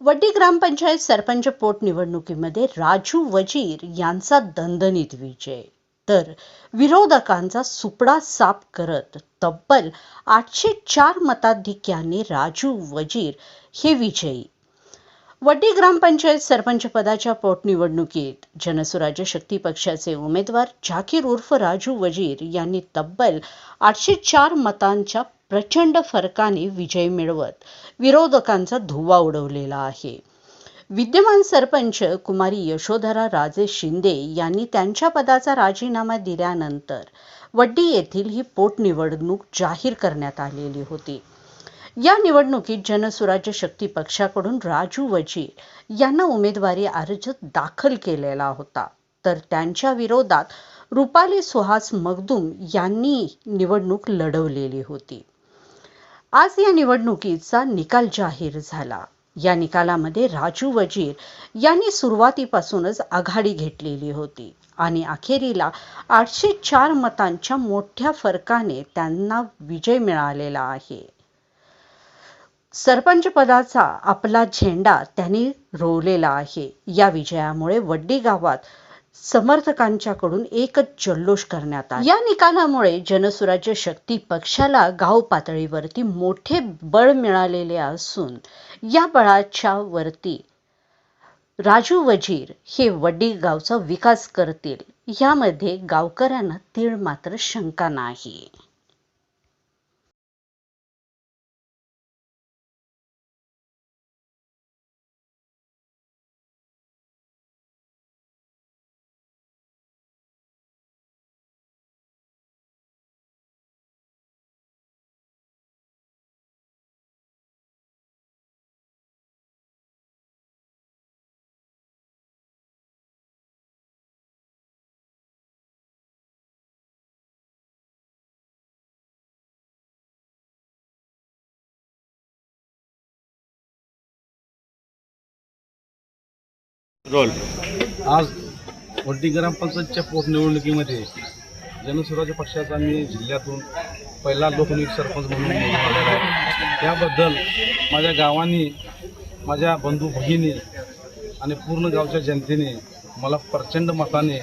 वड्डी ग्रामपंचायत सरपंच पोटनिवडणुकीमध्ये राजू वजीर यांचा दणदणीत विजय, तर विरोधकांचा सुपडा साफ करत तब्बल 804 मताधिक्याने राजू वजीर हे विजयी. वड्डी ग्रामपंचायत सरपंच पदाच्या पोटनिवडणुकीत जनसुराज्य शक्ती पक्षाचे उमेदवार झाकीर उर्फ राजू वजीर यांनी तब्बल 804 मतांच्या प्रचंड फरकाने विजय मिळवत विरोधकांचा धुव्वा उडवलेला आहे. विद्यमान सरपंच कुमारी यशोधरा राजे शिंदे यांनी त्यांच्या पदाचा राजीनामा दिल्यानंतर वड्डी येथील ही पोटनिवडणूक जाहीर करण्यात आलेली होती. या निवडणुकीत जनसुराज्य शक्ती पक्षाकडून राजू वजीर यांना उमेदवारी अर्ज दाखल केलेला होता, तर त्यांच्या विरोधात रुपाली सुहास मगदूम यांनी निवडणूक लढवलेली होती. आज या निवडणुकीचा निकाल जाहीर झाला. या निकालामध्ये राजू वजीर यांनी सुरुवातीपासूनच आघाडी घेतलेली होती आणि अखेरीला 804 मतांच्या मोठ्या फरकाने त्यांना विजय मिळालेला आहे. सरपंच पदाचा आपला झेंडा त्यांनी रोवलेला आहे. या विजयामुळे वड्डी गावात समर्थकांच्याकडून एकच जल्लोष करण्यात आला. या निकालामुळे जनसुराज्य शक्ती पक्षाला गाव पातळीवरती मोठे बळ मिळालेले असून या बळाच्या वरती राजू वजीर हे वड्डी गावचा विकास करतील यामध्ये गावकऱ्यांना तीळ मात्र शंका नाही. रोल आज वड्डी ग्रामपंचायतच्या पोटनिवडणुकीमध्ये जनसुराज्य पक्षाचा मी जिल्ह्यातून पहिला लोकनियुक्त सरपंच म्हणून निवडून आलेला आहे. त्याबद्दल माझ्या गावांनी, माझ्या बंधू भगिनी आणि पूर्ण गावच्या जनतेने मला प्रचंड मताने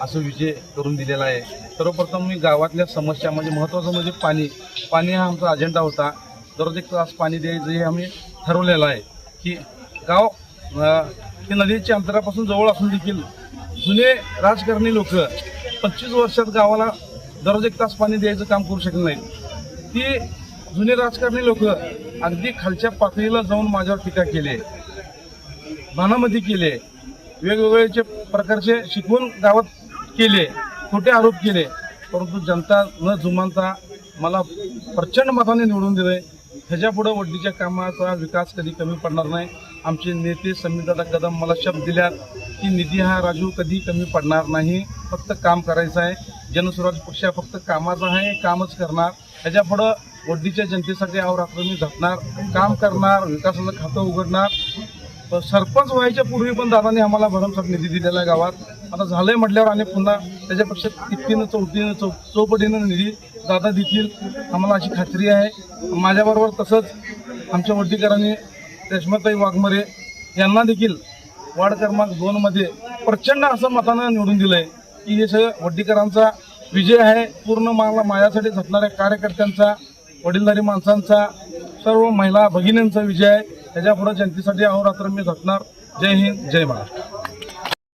असं विजय करून दिलेला आहे. सर्वप्रथम मी गावातल्या समस्या म्हणजे महत्त्वाचं म्हणजे पाणी हा आमचा अजेंडा होता. दररोज 1 तास पाणी द्यायचं हे आम्ही ठरवलेलं आहे की गाव हे नदीच्या अंतरापासून जवळ असून देखील जुने राजकारणी लोक 25 वर्षात गावाला दररोज 1 तास पाणी द्यायचं काम करू शकत नाहीत. ती जुने राजकारणी लोक अगदी खालच्या पातळीला जाऊन माझ्यावर टीका केली, भानामती केले, वेगवेगळ्याचे प्रकारचे शिकवून गावात केले, खोटे आरोप केले. परंतु जनता न जुमानता मला प्रचंड मताने निवडून दिले. ह्याच्यापुढे वड्डीच्या कामाचा विकास कधी कमी पडणार नाही. आमचे नेते समीरदादा कदम मला शब्द दिल्यात की निधी हा राजू कधी कमी पडणार नाही, फक्त काम करायचं आहे. जनसुराज्य पक्ष फक्त कामाचा आहे, कामच करणार. ह्याच्यापुढं वड्डीच्या जनतेसाठी अहोरात्र मी झटणार, काम करणार, विकासाचं खातं उघडणार. सरपंच व्हायच्या पूर्वी पण दादाने आम्हाला भरमसाठ निधी दिलेला आहे गावात. आता झालंय म्हटल्यावर आणि पुन्हा त्याच्यापेक्षा तितकीनं चौपटीनं निधी दादा देतील आम्हाला अशी खात्री आहे. माझ्याबरोबर तसंच आमच्या वड्डीकरांनी रेश्माताई वाघमरे यांना देखील वार्ड क्रमांक 2 मध्ये प्रचंड असं मतानं निवडून दिलंय की हे सगळं वड्डीकरांचा विजय आहे. पूर्ण मला माझ्यासाठी झटणाऱ्या कार्यकर्त्यांचा, वडीलधारी माणसांचा, सर्व महिला भगिनींचा विजय आहे. त्याच्यापुढे जनतेसाठी अहोरात्र मी झटणार. जय हिंद, जय महाराष्ट्र.